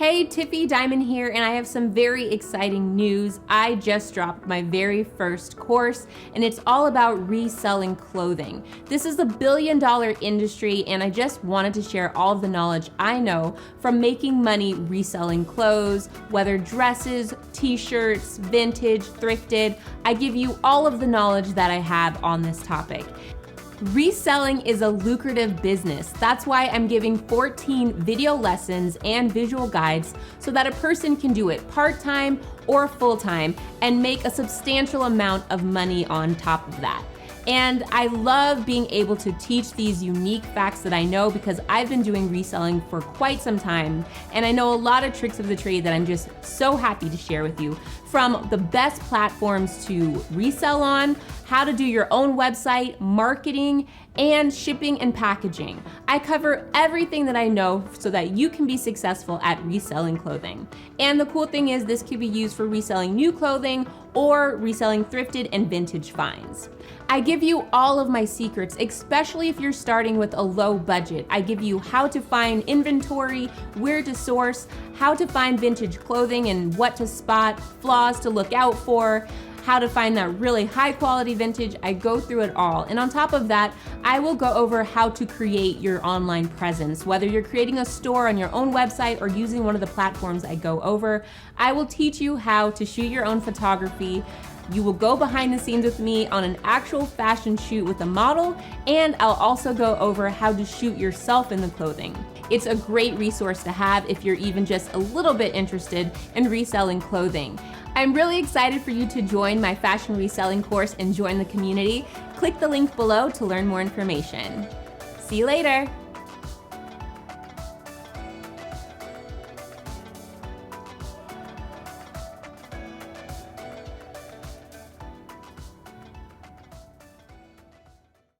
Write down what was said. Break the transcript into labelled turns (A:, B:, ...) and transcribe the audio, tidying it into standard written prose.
A: Hey, Tiffy Diamond here, and I have some very exciting news. I just dropped my very first course, and it's all about reselling clothing. This is a billion-dollar industry, and I just wanted to share all of the knowledge I know from making money reselling clothes, whether dresses, t-shirts, vintage, thrifted. I give you all of the knowledge that I have on this topic. Reselling is a lucrative business. That's why I'm giving 14 video lessons and visual guides so that a person can do it part-time or full-time and make a substantial amount of money on top of that. And I love being able to teach these unique facts that I know because I've been doing reselling for quite some time, and I know a lot of tricks of the trade that I'm just so happy to share with you. From the best platforms to resell on, how to do your own website, marketing, and shipping and packaging. I cover everything that I know so that you can be successful at reselling clothing. And the cool thing is this could be used for reselling new clothing or reselling thrifted and vintage finds. I give you all of my secrets, especially if you're starting with a low budget. I give you how to find inventory, where to source, how to find vintage clothing and what to spot, flaws to look out for, how to find that really high quality vintage. I go through it all. And on top of that, I will go over how to create your online presence. Whether you're creating a store on your own website or using one of the platforms I go over, I will teach you how to shoot your own photography. You will go behind the scenes with me on an actual fashion shoot with a model, and I'll also go over how to shoot yourself in the clothing. It's a great resource to have if you're even just a little bit interested in reselling clothing. I'm really excited for you to join my fashion reselling course and join the community. Click the link below to learn more information. See you later.